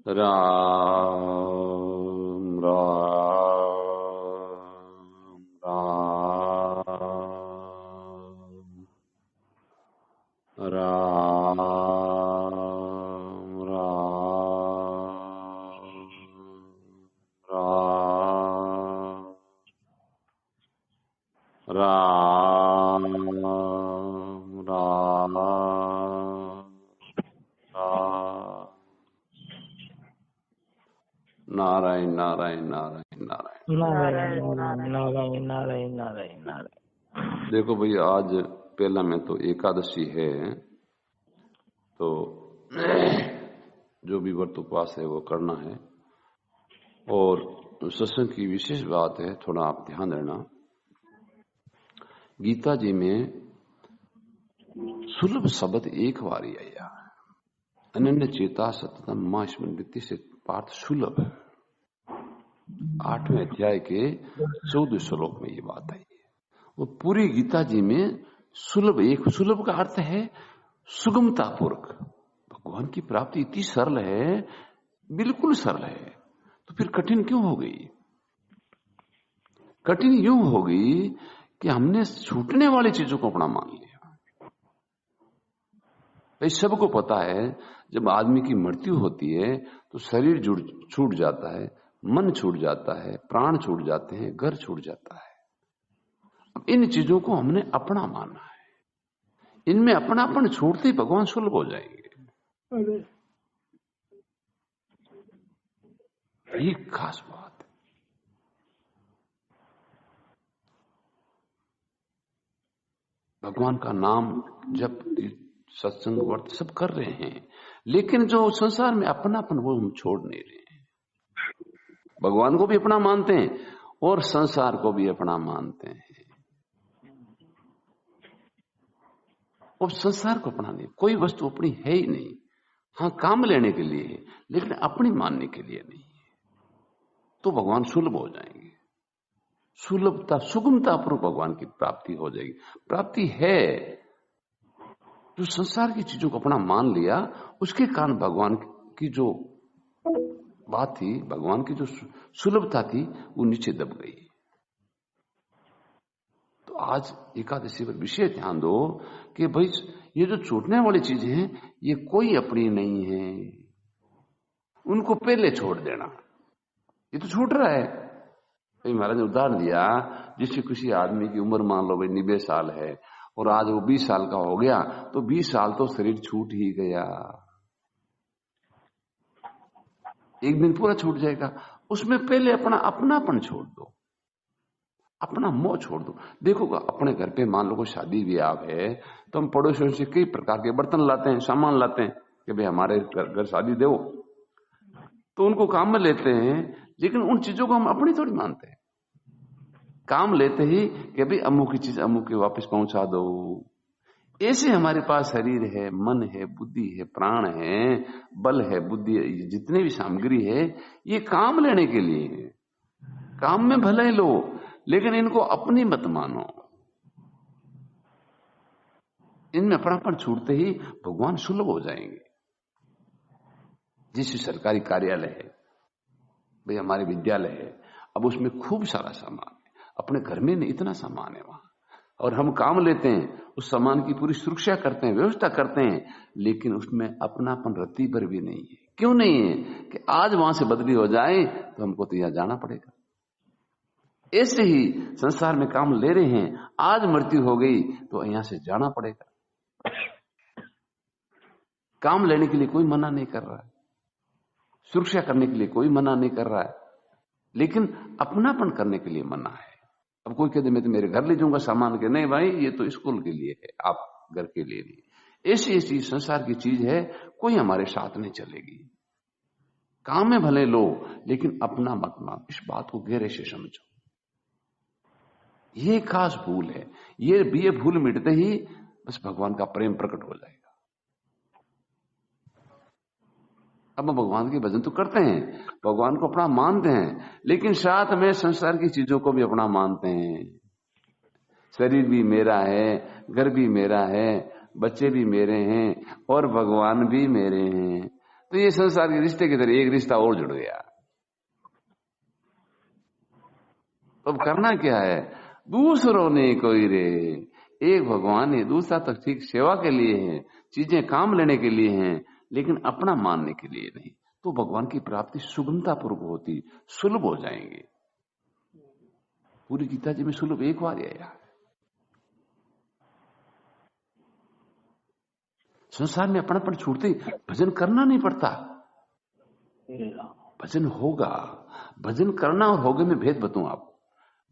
राम राम राम राम राम राम राम राम नारायण नारायण नारायण नारायण नारायण नारायण नारायण नारायण नारायण। देखो भैया, आज पहला में तो एकादशी है, तो जो भी व्रत उपवास है वो करना है। और सत्संग की विशेष बात है, थोड़ा आप ध्यान देना। गीता जी में सुलभ शब्द एक बार ही आया, अनन्य चेता सततम मां स्मृति से पाठ सुलभ। 8वें अध्याय के 14 श्लोक में ये बात आई है। वो पूरी गीता जी में सुलभ, एक सुलभ का अर्थ है सुगमता पूर्वक। भगवान की प्राप्ति इतनी सरल है, बिल्कुल सरल है, तो फिर कठिन क्यों हो गई? कठिन यूं हो गई कि हमने छूटने वाली चीजों को अपना मान लिया। भाई सबको पता है, जब आदमी की मृत्यु होती है तो शरीर छूट जाता है, मन छूट जाता है, प्राण छूट जाते हैं, घर छूट जाता है। अब इन चीजों को हमने अपना माना है, इनमें अपनापन छोड़ते ही भगवान सुलभ हो जाएंगे। ये खास बात है। भगवान का नाम जब सत्संग व्रत सब कर रहे हैं, लेकिन जो संसार में अपनापन वो हम छोड़ नहीं रहे हैं। भगवान को भी अपना मानते हैं और संसार को भी अपना मानते हैं। और संसार को अपना नहीं, कोई वस्तु अपनी है ही नहीं। हाँ, काम लेने के लिए है, लेकिन अपनी मानने के लिए नहीं है। तो भगवान सुलभ हो जाएंगे। सुलभता, सुगमता पर भगवान की प्राप्ति हो जाएगी। प्राप्ति है, जो संसार की चीजों को अपना मान लिया, उसके कारण भगवान की जो बात थी, भगवान की जो सुलभता थी, वो नीचे दब गई। तो आज एकादशी पर विशेष ध्यान दो कि भाई ये जो छूटने वाली चीजें हैं, ये कोई अपनी नहीं है, उनको पहले छोड़ देना। ये तो छूट रहा है। भाई महाराज ने उदाहरण दिया, जिससे किसी आदमी की उम्र मान लो भाई 90 साल है और आज वो 20 साल का हो गया, तो 20 साल तो शरीर छूट ही गया, एक दिन पूरा छूट जाएगा। उसमें पहले अपना अपनापन छोड़ दो, अपना मोह छोड़ दो। देखो अपने घर पे मान लो कोई शादी ब्याह है, तो हम पड़ोसियों से कई प्रकार के बर्तन लाते हैं, सामान लाते हैं कि भाई हमारे घर शादी दो, तो उनको काम में लेते हैं, लेकिन उन चीजों को हम अपनी थोड़ी मानते हैं। काम लेते ही कि भाई अमुक की चीज अमुक के वापस पहुंचा दो। ऐसे हमारे पास शरीर है, मन है, बुद्धि है, प्राण है, बल है, बुद्धि है, जितने भी सामग्री है, ये काम लेने के लिए है। काम में भले लो, लेकिन इनको अपनी मत मानो। इनमें अपनापन छूटते ही भगवान सुलभ हो जाएंगे। जिस सरकारी कार्यालय है, भाई हमारे विद्यालय है, अब उसमें खूब सारा सामान है, अपने घर में नहीं इतना सामान है वहां, और हम काम लेते हैं, उस सामान की पूरी सुरक्षा करते हैं, व्यवस्था करते हैं, लेकिन उसमें अपनापन रत्ती भर भी नहीं है। क्यों नहीं है? कि आज वहां से बदली हो जाए तो हमको तो यहां जाना पड़ेगा। ऐसे ही संसार में काम ले रहे हैं, आज मृत्यु हो गई तो यहां से जाना पड़ेगा। काम लेने के लिए कोई मना नहीं कर रहा है, सुरक्षा करने के लिए कोई मना नहीं कर रहा है, लेकिन अपनापन करने के लिए मना है। अब कोई कहते मैं तो मेरे घर ले जाऊंगा सामान के, नहीं भाई ये तो स्कूल के लिए है, आप घर के लिए नहीं। ऐसी ऐसी संसार की चीज है, कोई हमारे साथ नहीं चलेगी। काम में भले लो, लेकिन अपना मत मान। इस बात को गहरे से समझो, ये खास भूल है। ये भूल मिटते ही बस भगवान का प्रेम प्रकट हो जाएगा। अब हम भगवान के भजन तो करते हैं, भगवान को अपना मानते हैं, लेकिन साथ में संसार की चीजों को भी अपना मानते हैं। शरीर भी मेरा है, घर भी मेरा है, बच्चे भी मेरे हैं और भगवान भी मेरे हैं। तो ये संसार के रिश्ते की तरह एक रिश्ता और जुड़ गया। तो अब करना क्या है? दूसरों ने कोई रे, एक भगवान है, दूसरा तो ठीक सेवा के लिए है, चीजें काम लेने के लिए हैं, लेकिन अपना मानने के लिए नहीं। तो भगवान की प्राप्ति सुगमता पूर्वक होती, सुलभ हो जाएंगे। पूरी गीता जी में सुलभ एक बार आया। संसार में अपनापन छूटते ही भजन करना नहीं पड़ता, भजन होगा। भजन करना और होगे में भेद बताऊं आपको।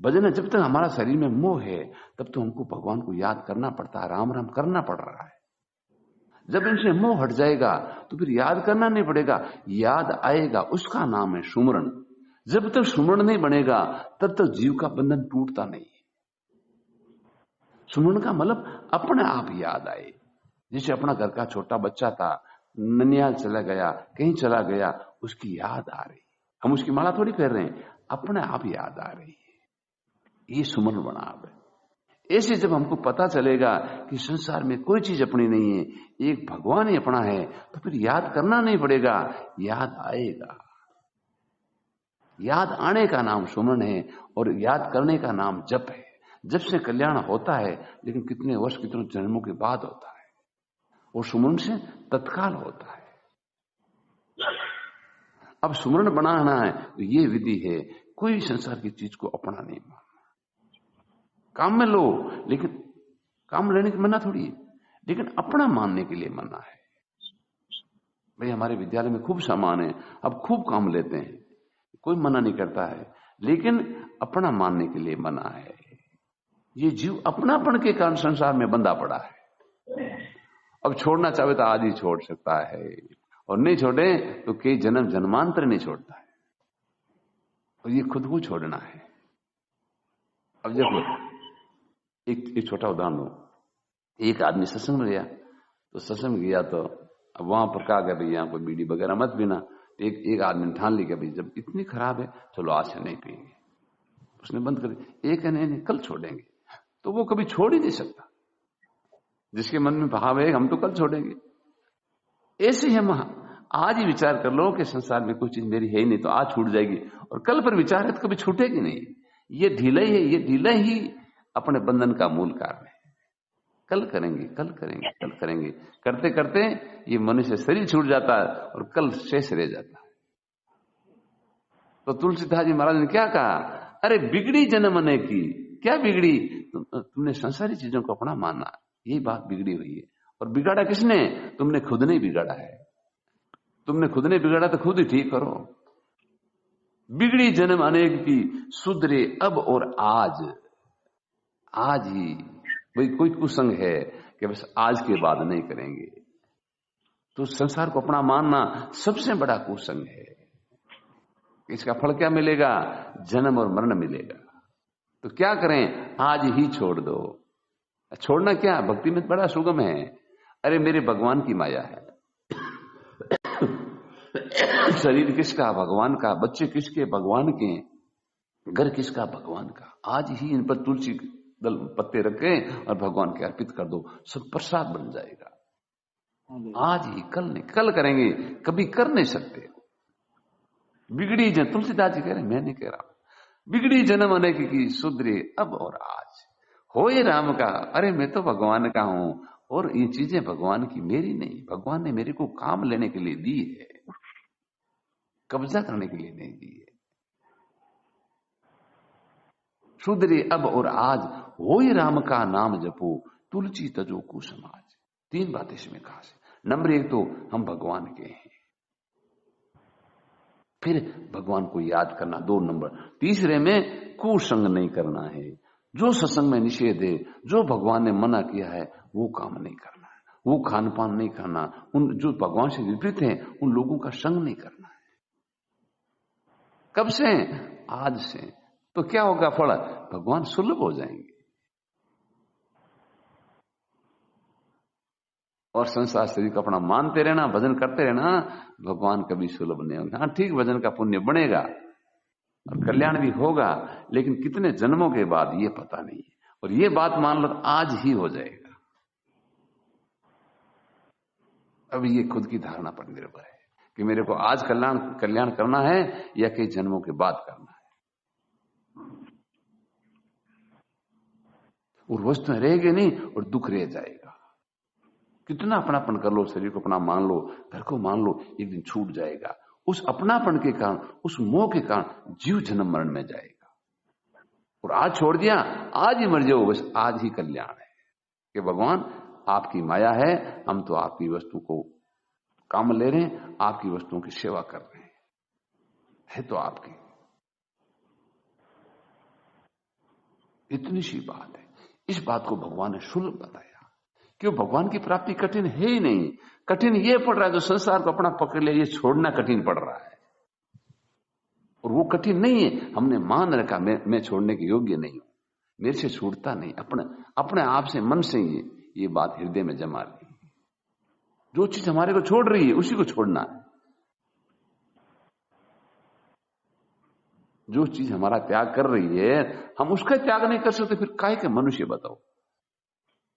भजन है, जब तक हमारा शरीर में मोह है तब तो हमको भगवान को याद करना पड़ता है, राम राम करना पड़ रहा है। जब इनसे मोह हट जाएगा तो फिर याद करना नहीं पड़ेगा, याद आएगा, उसका नाम है सुमरण। जब तक सुमरण नहीं बनेगा तब तक जीव का बंधन टूटता नहीं। सुमरण का मतलब अपने आप याद आए। जैसे अपना घर का छोटा बच्चा था, ननियाल चला गया, कहीं चला गया, उसकी याद आ रही, हम उसकी माला थोड़ी कर रहे हैं, अपने आप याद आ रही है, ये सुमरण बना है। ऐसे जब हमको पता चलेगा कि संसार में कोई चीज अपनी नहीं है, एक भगवान ही अपना है, तो फिर याद करना नहीं पड़ेगा, याद आएगा। याद आने का नाम सुमरण है और याद करने का नाम जप है। जप से कल्याण होता है, लेकिन कितने वर्ष, कितने जन्मों के बाद होता है, और सुमरण से तत्काल होता है। अब सुमरण बनाना है तो ये विधि है, कोई संसार की चीज को अपना नहीं मानना। काम में लो, लेकिन काम लेने की मना थोड़ी है, लेकिन अपना मानने के लिए मना है। भाई हमारे विद्यालय में खूब सामान है, अब खूब काम लेते हैं, कोई मना नहीं करता है, लेकिन अपना मानने के लिए मना है। ये जीव अपनापन के कारण संसार में बंधा पड़ा है। अब छोड़ना चाहे तो आज ही छोड़ सकता है, और नहीं छोड़े तो कई जन्म जन्मांतर नहीं छोड़ता है। और ये खुद को छोड़ना है। अब देखो एक छोटा उदाहरण लो। एक आदमी सत्संग में गया, तो सत्संग में गया तो अब वहां पर कहा गया भाई यहाँ कोई बीड़ी वगैरह मत पीना। तो एक आदमी ने ठान लिया भाई जब इतनी खराब है चलो आज से नहीं पिएंगे, उसने बंद कर दिया। एक नहीं कल छोड़ेंगे, तो वो कभी छोड़ ही नहीं सकता। जिसके मन में भाव है हम तो कल छोड़ेंगे, ऐसे ही हम आज ही विचार कर लो कि संसार में कोई चीज मेरी है ही नहीं, तो आज छूट जाएगी, और कल पर विचार है तो कभी छूटेगी नहीं। ये ढीला ही है, ये ढीला ही अपने बंधन का मूल कारण है। कल करेंगे, कल करेंगे, कल करेंगे, करते करते ये मनुष्य शरीर छूट जाता है और कल शेष रह जाता है। तो तुलसीदास जी महाराज ने क्या कहा? अरे बिगड़ी जन्म की, क्या बिगड़ी? तुमने संसारी चीजों को अपना माना, यही बात बिगड़ी हुई है। और बिगाड़ा किसने? तुमने खुद नहीं बिगाड़ा है। तुमने खुद नहीं बिगाड़ा तो खुद ही ठीक करो। बिगड़ी जन्म अनेक की, सुधरे अब और आज। आज ही भाई कोई कुसंग है कि बस आज के बाद नहीं करेंगे, तो संसार को अपना मानना सबसे बड़ा कुसंग है। इसका फल क्या मिलेगा? जन्म और मरण मिलेगा। तो क्या करें? आज ही छोड़ दो। छोड़ना क्या? भक्ति में बड़ा सुगम है। अरे मेरे भगवान की माया है। शरीर किसका? भगवान का। बच्चे किसके? भगवान के। घर किसका? भगवान का। आज ही इन पर तुलसी दल पत्ते रखें और भगवान के अर्पित कर दो, सब प्रसाद बन जाएगा। आज ही, कल नहीं। कल करेंगे कभी कर नहीं सकते। बिगड़ी जन, तुलसीदास जी कह रहे, मैं नहीं कह रहा, बिगड़ी जन्म अनेक की, सुधरे अब और आज। हो ये राम का, अरे मैं तो भगवान का हूं, और ये चीजें भगवान की, मेरी नहीं। भगवान ने मेरे को काम लेने के लिए दी है, कब्जा करने के लिए नहीं दी है। सुधरे अब और आज, हो ये राम का नाम जपो, तुलसी तजो को समाज। 3 बातें इसमें कहा से। नंबर 1 तो हम भगवान के हैं, फिर भगवान को याद करना 2 नंबर। तीसरे में कुसंग नहीं करना है। जो सत्संग में निषेध है, जो भगवान ने मना किया है, वो काम नहीं करना है। वो खान पान नहीं करना, उन जो भगवान से विपरीत हैं उन लोगों का संग नहीं करना है। कब से? आज से। तो क्या होगा फल? भगवान सुलभ हो जाएंगे। और संसार शरीर को अपना मानते रहना, भजन करते रहना, भगवान कभी सुलभ नहीं होगा। हाँ ठीक, भजन का पुण्य बनेगा और कल्याण भी होगा, लेकिन कितने जन्मों के बाद ये पता नहीं है। और ये बात मान लो आज ही हो जाएगा। अब ये खुद की धारणा पर निर्भर है कि मेरे को आज कल्याण करना है या कई जन्मों के बाद करना है। और वस्तुएं रहेगी नहीं और दुख रह जाएगा। कितना अपनापन कर लो, शरीर को अपना मान लो, घर को मान लो, एक दिन छूट जाएगा। उस अपनापन के कारण, उस मोह के कारण जीव जन्म मरण में जाएगा। और आज छोड़ दिया, आज ही मर जाओ, बस आज ही कल्याण है कि भगवान आपकी माया है, हम तो आपकी वस्तु को काम ले रहे हैं, आपकी वस्तुओं की सेवा कर रहे हैं, है तो आपकी। इतनी सी बात है। इस बात को भगवान ने सुलभ बताया। क्यों? भगवान की प्राप्ति कठिन है ही नहीं। कठिन ये पड़ रहा है जो संसार को अपना पकड़ लिया, ये छोड़ना कठिन पड़ रहा है। और वो कठिन नहीं है, हमने मान रखा मैं छोड़ने के योग्य नहीं हूं, मेरे से छूटता नहीं, अपने आप से, मन से ही ये बात हृदय में जमा ली। जो चीज हमारे को छोड़ रही है उसी को छोड़ना है। जो चीज हमारा त्याग कर रही है हम उसका त्याग नहीं कर सकते, फिर काहे के मनुष्य बताओ।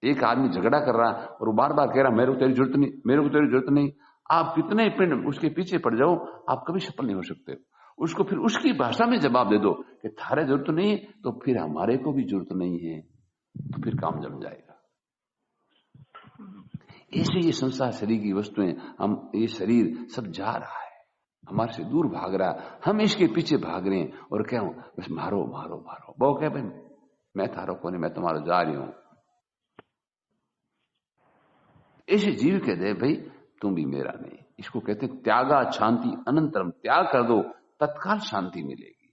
एक आदमी झगड़ा कर रहा है और वो बार बार कह रहा मेरे को तेरी जरूरत नहीं, मेरे को तेरी जरूरत नहीं। आप कितने पिंड उसके पीछे पड़ जाओ, आप कभी सफल नहीं हो सकते। उसको फिर उसकी भाषा में जवाब दे दो कि थारे जरूरत नहीं है, तो फिर हमारे को भी जरूरत नहीं है, तो फिर काम जम जाएगा। ऐसे ये संसार शरीर की वस्तुएं, हम ये शरीर सब जा रहा है, हमारे से दूर भाग रहा है, हम इसके पीछे भाग रहे हैं। और क्या हूं, बस मारो मारो मारो। वो क्या भाई, मैं थारो को नहीं, मैं तुम्हारा जा रही हूं। ऐसे जीव कह दे भाई तुम भी मेरा नहीं। इसको कहते त्यागा शांति अनंतरम। त्याग कर दो, तत्काल शांति मिलेगी।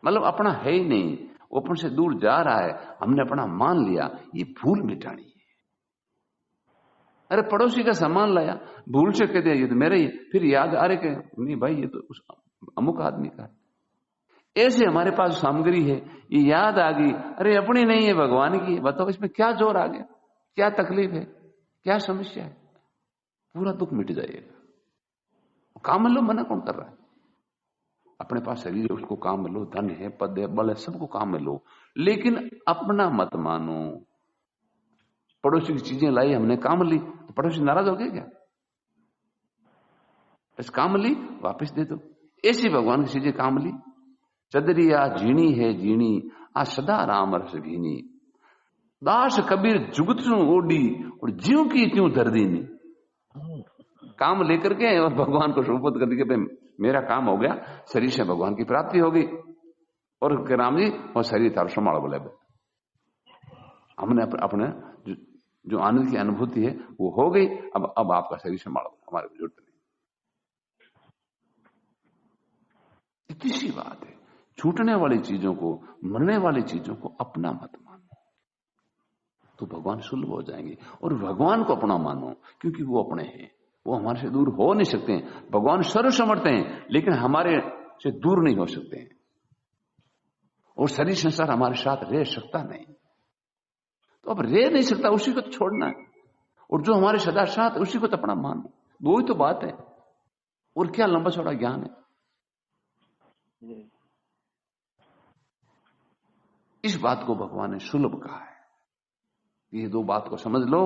मतलब अपना है ही नहीं, वो अपन से दूर जा रहा है, हमने अपना मान लिया, ये भूल मिटानी है। अरे पड़ोसी का सामान लाया, भूल से कह दिया ये तो मेरा ही, फिर याद आ रहे कि नहीं भाई ये तो उस अमुक आदमी का है। ऐसे हमारे पास सामग्री है, ये याद आ गई, अरे अपनी नहीं है भगवान की। बताओ इसमें क्या जोर आ गया, क्या तकलीफ है, क्या समस्या है? पूरा दुख मिट जाएगा। काम लो, मना कौन कर रहा है? अपने पास शरीर है उसको काम लो, धन है, पद है, बल है, सबको काम में लो, लेकिन अपना मत मानो। पड़ोसी की चीजें लाई हमने, काम ली, तो पड़ोसी नाराज हो गया क्या? बस काम ली वापस दे दो। ऐसी भगवान की चीजें काम ली। चदरिया जीणी है जीणी, आ सदा राम रस भीनी। दास कबीर जुगत सु ओडी, और जीव की त्यों दर्दीनी। काम लेकर के और भगवान को सुपुर्द कर दिया, भाई मेरा काम हो गया, शरीर से भगवान की प्राप्ति हो गई। और राम जी और शरीर थारो संभाल बोले, हमने अपने जो आनंद की अनुभूति है वो हो गई, अब आपका शरीर संभालो, हमारे को जरूरत नहीं। इतनी सी बात है। छूटने वाली चीजों को, मरने वाली चीजों को अपना मत मानो, तो भगवान सुलभ हो जाएंगे। और भगवान को अपना मानो, क्योंकि वो अपने हैं, वो हमारे से दूर हो नहीं सकते हैं। भगवान सर्वसमर्थ हैं, लेकिन हमारे से दूर नहीं हो सकते हैं। और शरीर संसार हमारे साथ रह सकता नहीं, तो अब रह नहीं सकता, उसी को तो छोड़ना है। और जो हमारे सदा साथ, उसी को तो अपना मानो। दो ही तो बात है, और क्या लंबा चौड़ा ज्ञान है। इस बात को भगवान ने सुलभ कहा है। ये दो बात को समझ लो,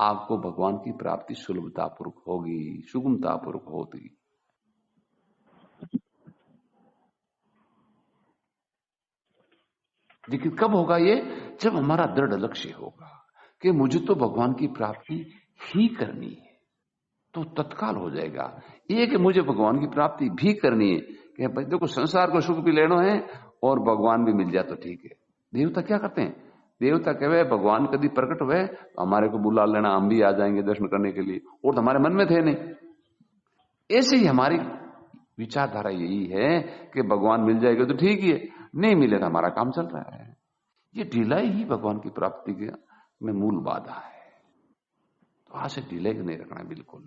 आपको भगवान की प्राप्ति सुलभतापूर्वक होगी, सुगमतापूर्वक होगी। लेकिन कब होगा ये? जब हमारा दृढ़ लक्ष्य होगा कि मुझे तो भगवान की प्राप्ति ही करनी है, तो तत्काल हो जाएगा। ये कि मुझे भगवान की प्राप्ति भी करनी है, कि भाई देखो संसार को सुख भी लेना है और भगवान भी मिल जाए तो ठीक है। देवता क्या करते हैं? देवता कहे भगवान कभी प्रकट हुए तो हमारे को बुला लेना, हम भी आ जाएंगे दर्शन करने के लिए, और तो हमारे मन में थे नहीं। ऐसे ही हमारी विचारधारा यही है कि भगवान मिल जाएगा तो ठीक ही है, नहीं मिले तो हमारा काम चल रहा है। ये ढिलाई ही भगवान की प्राप्ति में मूल बाधा है। तो आज से ढिलाई नहीं रखना बिल्कुल,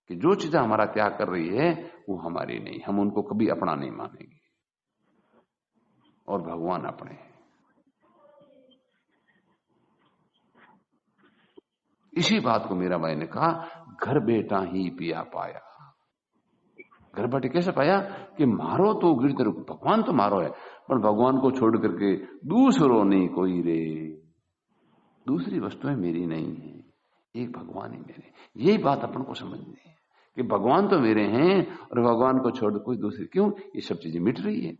कि जो चीजें हमारा त्याग कर रही है वो हमारी नहीं, हम उनको कभी अपना नहीं मानेंगे, और भगवान अपने हैं। इसी बात को मीरा बाई ने कहा, घर बेटा ही पिया पाया। घर बैठे कैसे पाया? कि मारो तो गिरधर, भगवान तो मारो है, पर भगवान को छोड़ करके दूसरों नहीं कोई रे। दूसरी वस्तुएं मेरी नहीं है, एक भगवान ही मेरे। यही बात अपन को समझनी है कि भगवान तो मेरे हैं और भगवान को छोड़ कोई दूसरी, क्यों ये सब चीजें मिट रही है।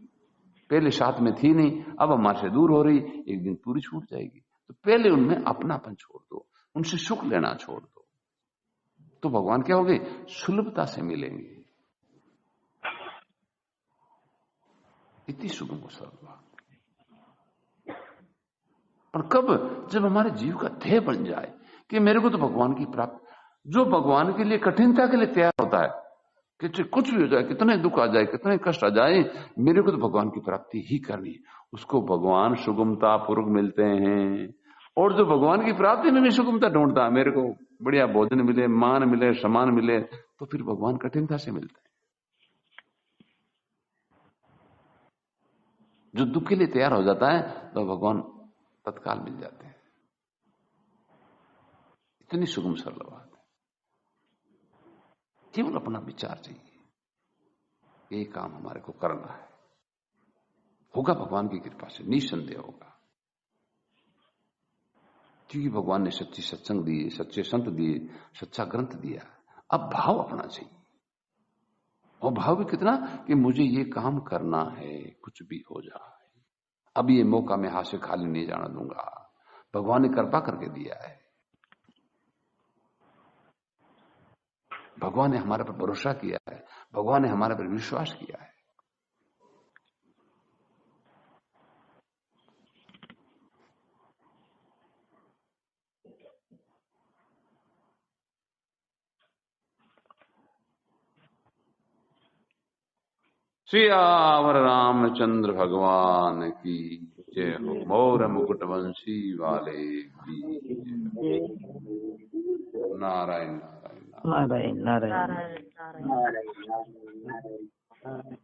पहले साथ में थी नहीं, अब हमारे से दूर हो रही, एक दिन पूरी छूट जाएगी। तो पहले उनमें अपनापन छोड़ दो, उनसे सुख लेना छोड़ दो, तो भगवान क्या होंगे, सुलभता से मिलेंगे। इतनी सुगम और सरल बात। पर कब, जब हमारे जीव का ध्येय बन जाए कि मेरे को तो भगवान की प्राप्ति, जो भगवान के लिए कठिनता के लिए तैयार होता है कि कुछ भी हो जाए, कितने दुख आ जाए, कितने कष्ट आ जाए, मेरे को तो भगवान की प्राप्ति ही करनी है, उसको भगवान सुगमता पूर्वक मिलते हैं। और जो भगवान की प्राप्ति में भी सुगमता ढूंढता है, मेरे को बढ़िया भोजन मिले, मान मिले, सम्मान मिले, तो फिर भगवान कठिनता से मिलते हैं। जो दुख के लिए तैयार हो जाता है तो भगवान तत्काल मिल जाते हैं। इतनी सुगम सरल बात है। केवल अपना विचार चाहिए, ये काम हमारे को करना है, होगा भगवान की कृपा से, निसंदेह होगा। क्योंकि भगवान ने सच्ची सत्संग दिए, सच्चे संत दिए, सच्चा ग्रंथ दिया। अब भाव अपना चाहिए, और भाव भी कितना कि मुझे ये काम करना है, कुछ भी हो जाए, अब ये मौका मैं हाथ से खाली नहीं जाना दूंगा। भगवान ने कृपा करके दिया है, भगवान ने हमारे पर भरोसा किया है, भगवान ने हमारे पर विश्वास किया है। सियावर रामचंद्र भगवान की जय हो। मोर मुकुट वंशी वाले की जय हो। नारायण नारायण नारायण नारायण नारायण।